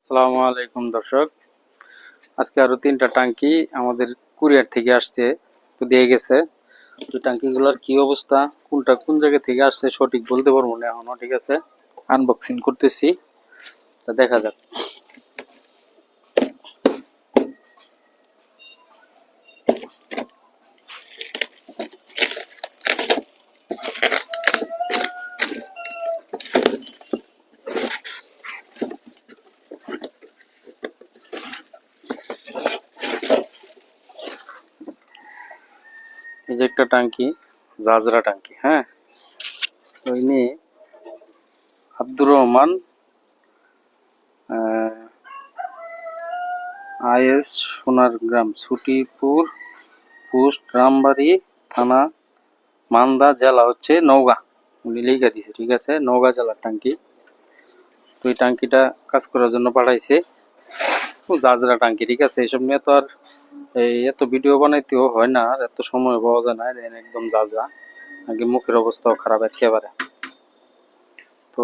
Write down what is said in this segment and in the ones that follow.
আসসালামু আলাইকুম দর্শক, আজকে আরো 3টা টাঙ্কি আমাদের কুরিয়ার থেকে আসছে, তো দিয়ে গেছে। ওই টাঙ্কিগুলোর কি অবস্থা, কোনটা কোন জায়গা থেকে আসছে সঠিক বলতে পারবো না এখনো। ঠিক আছে, আনবক্সিং করতেছি, তা দেখা যাক। এই যে একটা টাঙ্কি, জাজরা টাঙ্কি। হ্যাঁ, ওই নিয়ে আব্দুর রহমান আইএস সোনারগ্রাম, ছুটিপুর পোস্ট, রামবাড়ি থানা, মান্দা, জেলা হচ্ছে নওগাঁ। উনি লিখে দিছে। ঠিক আছে, নওগাঁ জেলার টাঙ্কি। তো এই টাঙ্কিটা কাজ করার জন্য পাঠাইছে, জাজরা টাঙ্কি। ঠিক আছে, এইসব নিয়ে তো আর এত ভিডিও বানাইতেও হয় না, আর এত সময় পাওয়া যায় না। একদম জাজরা আগে, মুখের অবস্থাও খারাপ একেবারে। তো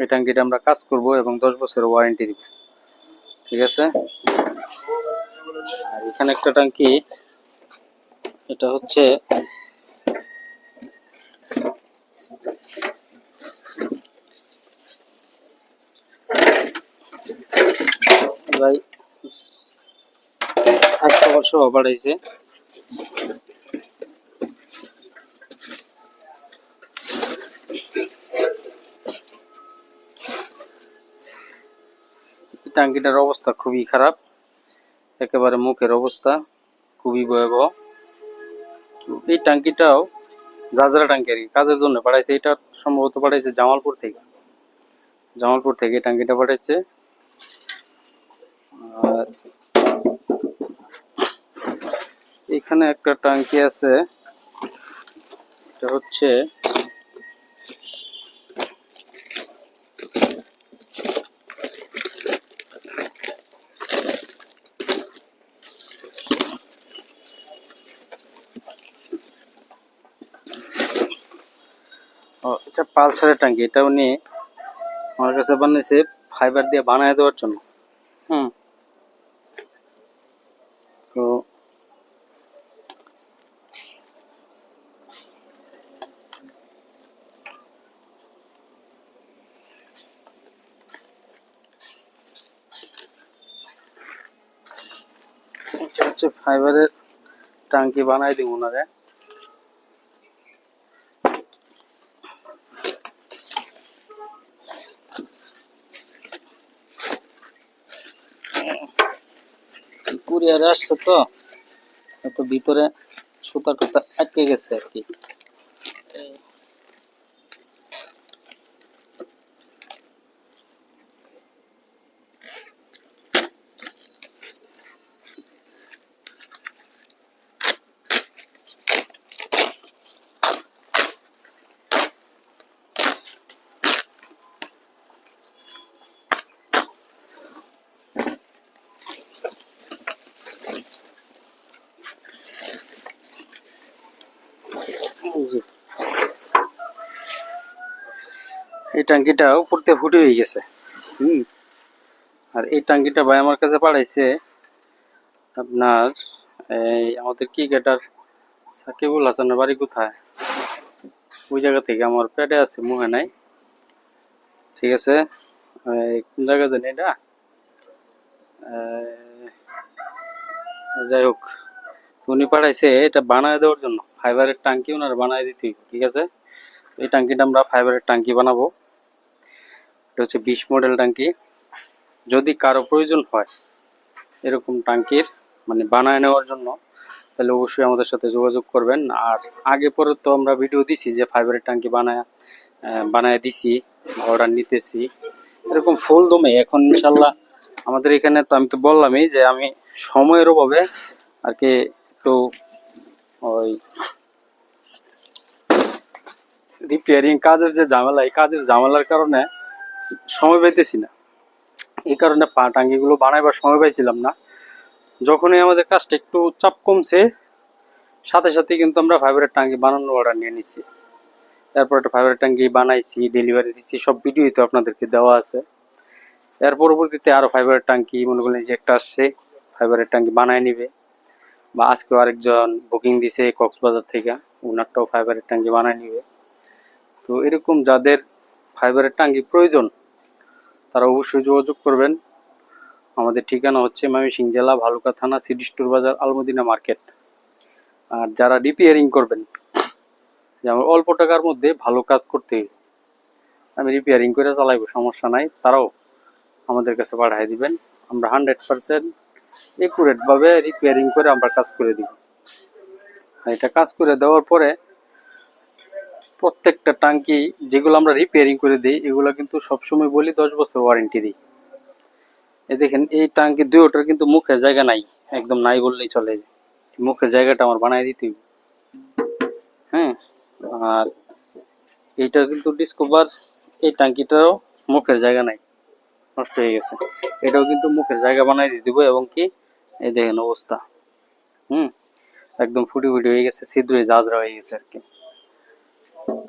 এই টাঙ্কিটা আমরা কাজ করব এবং 10 বছরের ওয়ারেন্টি দিব। ঠিক আছে, আর এখানে একটা টাঙ্কি, এটা হচ্ছে ভাই 60 বছর বাড়াইছে। টাঙ্কিটার অবস্থা খুবই খারাপ, একেবারে মুখের অবস্থা খুবই ভয়াবহ। এই টাঙ্কিটাও জাজরা টাঙ্কি আর কি, কাজের জন্য পাঠাইছে। এটা সম্ভবত পাঠাইছে জামালপুর থেকে। এই টাঙ্কিটা পাঠাইছে। আর এখানে একটা টাঙ্কি আছে, এটা হচ্ছে আচ্ছা, পালসারের টাঙ্কি। এটা উনি আমার কাছে বানিয়েছে ফাইবার দিয়ে বানায় দেওয়ার জন্য। হুম, তো এটা হচ্ছে ফাইবারের টাঙ্কি বানাই দিব ওনারে। কুরিয়ারে আসছে তো, এত ভিতরে সুতা টুতা আটকে গেছে আর কি। এই টাঙ্কিটা উপর দিয়ে ফুটে হয়ে গেছে। আর এই টাঙ্কিটা ভাই আমার কাছে পাঠাইছে আপনার এই আমাদের ক্রিকেটার সাকিবুল হাসানের বাড়ি কোথায়, ওই জায়গা থেকে। আমার পেটে আছে, মুখে নাই। ঠিক আছে, কোন জায়গা জানি এটা, যাই হোক, উনি পাঠাইছে এটা বানায় দেওয়ার জন্য। ফাইবারের টাঙ্কি ওনার বানায় দিতে। ঠিক আছে, এই টাঙ্কিটা আমরা ফাইবারের টাঙ্কি বানাবো। এটা হচ্ছে 20 মডেল টাঙ্কি। যদি কারো প্রয়োজন হয় এরকম টাঙ্কির মানে বানায় নেওয়ার জন্য, তাহলে অবশ্যই আমাদের সাথে যোগাযোগ করবেন। আর আগে পরে তো আমরা ভিডিও দিছি যে ফাইবারের টাঙ্কি বানায় দিছি, অর্ডার নিতেছি এরকম ফুল দমে। এখন ইনশাল্লাহ আমাদের এখানে তো, আমি তো বললামই যে আমি সময়ের অভাবে আর কি একটু ওই রিপেয়ারিং কাজের যে ঝামেলা, এই কাজের ঝামেলার কারণে সময় পাইতেছি না। এই কারণে টাঙ্কিগুলো বানাইবার সময় পাইছিলাম না। যখনই আমাদের কাজটা একটু চাপ কমছে, সাথে সাথে কিন্তু আমরা ফাইবারের টাঙ্কি বানানোর অর্ডার নিয়ে নিছি। তারপর একটা ফাইবারের টাঙ্কি বানাইছি, ডেলিভারি দিচ্ছি, সব ভিডিওই তো আপনাদেরকে দেওয়া আছে। এর পরবর্তীতে আরো ফাইবারের ট্যাঙ্কি মনে করলেন যে একটা আসছে, ফাইবারের ট্যাঙ্কি বানায় নিবে, বা আজকেও আরেকজন বুকিং দিছে কক্সবাজার থেকে, ওনারটাও ফাইবারের ট্যাঙ্কি বানায় নিবে। তো এরকম যাদের ফাইবারের ট্যাঙ্কি প্রয়োজন তারা অবশ্যই যোগাযোগ করবেন। আমাদের ঠিকানা হচ্ছে ময়মনসিংহ জেলা ভালুকা থানা সিটি স্টোর বাজার আলমদিনা মার্কেট। আর যারা রিপেয়ারিং করবেন, যেমন অল্প টাকার মধ্যে ভালো কাজ করতে, আমি রিপেয়ারিং করে চালাইবো সমস্যা নাই, তারাও আমাদের কাছে পাঠিয়ে দিবেন। আমরা 100% একুরেট ভাবে রিপেয়ারিং করে আমরা কাজ করে দিব। আর এটা কাজ করে দেওয়ার পরে প্রত্যেকটা টাঙ্কি যেগুলো আমরা রিপেয়ারিং করে দিই এগুলো কিন্তু সবসময় বলি 10 বছর ওয়ারেন্টি দিই। এই দেখেন এই টাঙ্কি দুইটার কিন্তু মুখের জায়গা নাই, একদম নাই বললেই চলে। মুখের জায়গাটা আমার বানাই দিতে হবে। হ্যাঁ, আর এইটার কিন্তু ডিসকভার এই টাঙ্কিটারও মুখের জায়গা নাই, নষ্ট হয়ে গেছে। এটাও কিন্তু মুখের জায়গা বানাই দিয়ে দিব। এবং কি এই দেখেন অবস্থা, একদম ফুটি ফুটি হয়ে গেছে, ছিদ্র জাজরা হয়ে গেছে আর কি।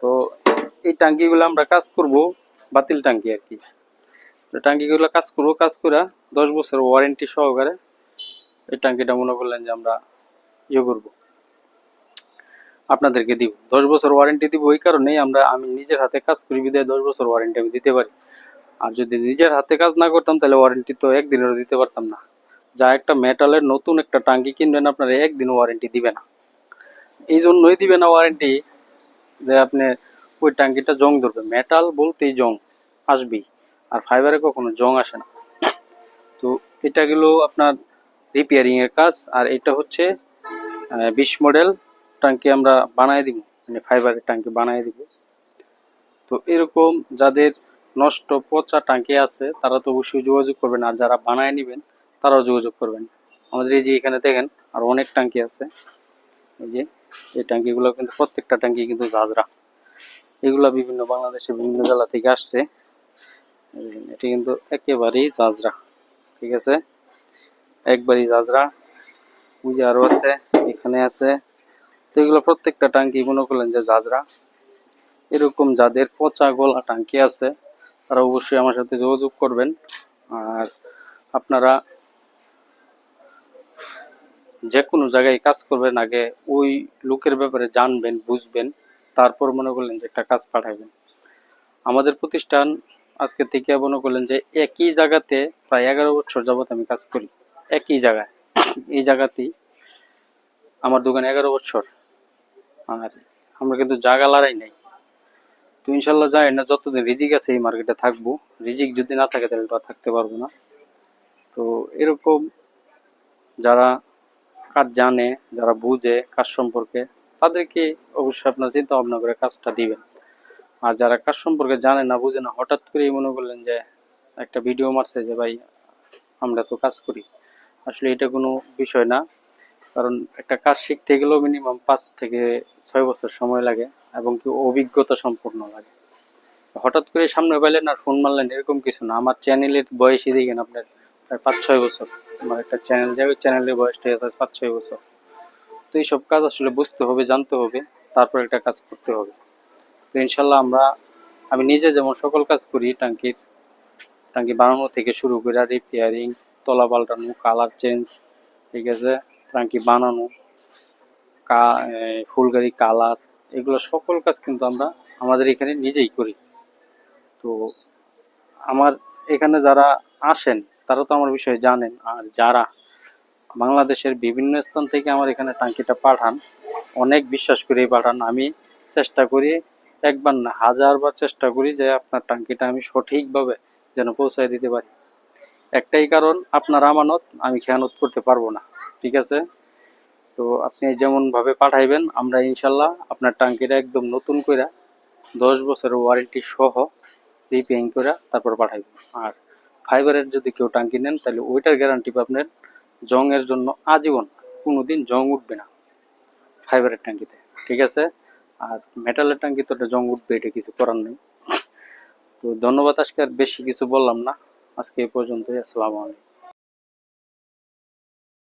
তো এই টাঙ্কিগুলো আমরা কাজ করব, বাতিল টাঙ্কি আর কি। টাঙ্কিগুলো কাজ করবো, কাজ করে 10 বছর ওয়ারেন্টি সহকারে এই টাঙ্কিটা মনে করলেন যে আমরা ইয়ে করবো, আপনাদেরকে দিব। 10 বছর ওয়ারেন্টি দিব ওই কারণেই আমি নিজের হাতে কাজ করি বিধায় 10 বছর ওয়ারেন্টি আমি দিতে পারি। আর যদি নিজের হাতে কাজ না করতাম তাহলে ওয়ারেন্টি তো একদিনেরও দিতে পারতাম না। যা একটা মেটালের নতুন একটা টাঙ্কি কিনবেন আপনারা একদিনও ওয়ারেন্টি দিবে না। এই জন্যই দিবে না ওয়ারেন্টি যে আপনি ওই টাঙ্কিটা জং ধরবে। মেটাল বলতেই জং আসবেই, আর ফাইবারে কখনো জং আসে না। তো এটা গেল আপনার রিপেয়ারিং এর কাজ। আর এটা হচ্ছে 20 মডেল টাঙ্কি আমরা বানায় দিব, মানে ফাইবারের টাঙ্কি বানায় দিব। তো এরকম যাদের নষ্ট পচা টাঙ্কি আছে তারা তো অবশ্যই যোগাযোগ করবেন, আর যারা বানায় নেবেন তারাও যোগাযোগ করবেন। আমাদের এই যে এখানে দেখেন আর অনেক টাঙ্কি আছে, এই যে এই ট্যাঙ্কিগুলো কিন্তু প্রত্যেকটা ট্যাঙ্কি কিন্তু ঝাঁঝরা। এগুলা বিভিন্ন বাংলাদেশের বিভিন্ন জেলা থেকে আসছে। এটি কিন্তু একেবারেই ঝাঁঝরা, ঠিক আছে, একবারই ঝাঁঝরা। ওই যে আরো আছে, এখানে আছে। তো এগুলো প্রত্যেকটা ট্যাঙ্কি মনে করলেন যে ঝাঁঝরা। এরকম যাদের পচা গলা ট্যাঙ্কি আছে তারা অবশ্যই আমার সাথে যোগাযোগ করবেন। আর আপনারা যে কোনো জায়গায় কাজ করবেন আগে ওই লোকের ব্যাপারে জানবেন, বুঝবেন, তারপর মনে করলেন যে একটা কাজ পাঠাবেন। আমাদের প্রতিষ্ঠান আজকে থেকে মনে করলেন যে একই জায়গাতে প্রায় 11 বছর যাবত আমি কাজ করি, একই জায়গায়, এই জায়গাতেই আমার দোকান 11 বছর। আর আমরা কিন্তু জায়গা লড়াই নাই। তো ইনশাল্লাহ যাই না, যতদিন রিজিক আছে এই মার্কেটে থাকবো। রিজিক যদি না থাকে তাহলে তো আর থাকতে পারবো না। তো এরকম যারা কাজ জানে, যারা বুঝে কাজ সম্পর্কে, তাদেরকে অবশ্যই আপনার চিন্তা ভাবনা করে কাজটা দিবেন। আর যারা কাজ সম্পর্কে জানে না, বুঝে না, হঠাৎ করেই মনে করলেন যে একটা ভিডিও মারছে যে ভাই আমরা তো কাজ করি, আসলে এটা কোনো বিষয় না। কারণ একটা কাজ শিখতে গেলেও মিনিমাম 5 থেকে 6 বছর সময় লাগে, এবং কি অভিজ্ঞতা সম্পূর্ণ লাগে। হঠাৎ করে সামনে পাইলেন আর ফোন মারলেন এরকম কিছু না। আমার চ্যানেলের বয়সই দেখেন আপনার প্রায় 5-6 বছর। আমার একটা চ্যানেল যাবে, চ্যানেলের বয়সটা আছে 5-6 বছর। তো এইসব কাজ আসলে বুঝতে হবে, জানতে হবে, তারপর একটা কাজ করতে হবে। তো ইনশাল্লাহ আমি নিজে যেমন সকল কাজ করি, টাঙ্কি বানানো থেকে শুরু করে রিপেয়ারিং, তলা পাল্টানো, কালার চেঞ্জ, ঠিক আছে, টাঙ্কি বানানো, ফুলগাড়ি কালার, এগুলো সকল কাজ কিন্তু আমরা আমাদের এখানে নিজেই করি। তো আমার এখানে যারা আসেন তারা তো আমার বিষয়ে জানেন। আর যারা বাংলাদেশের বিভিন্ন স্থান থেকে আমার এখানে টাঙ্কিটা পাঠান, অনেক বিশ্বাস করেই পাঠান। আমি চেষ্টা করি, একবার না 1000বার চেষ্টা করি যে আপনার টাঙ্কিটা আমি সঠিকভাবে যেন পৌঁছায় দিতে পারি। একটাই কারণ, আপনার আমানত আমি খেয়ানত করতে পারবো না, ঠিক আছে। তো আপনি যেমন ভাবে পাঠাইবেন আমরা ইনশাল্লাহ আপনার টাঙ্কিটা একদম নতুন করে 10 বছরের ওয়ারেন্টি সহ রিপেয়ারিং করে তারপর পাঠাইব। আর ফাইবারের যদি কেউ টাঙ্কি নেন তাহলে ওইটার গ্যারান্টি পাবেন জংয়ের জন্য আজীবন, কোনোদিন জং উঠবে না ফাইবারের ট্যাঙ্কিতে, ঠিক আছে। আর মেটালের ট্যাঙ্কি তো জং উঠবে, এটা কিছু করার নেই। তো ধন্যবাদ, আজকে আর বেশি কিছু বললাম না, আজকে এই পর্যন্তই। আসসালামু আলাইকুম।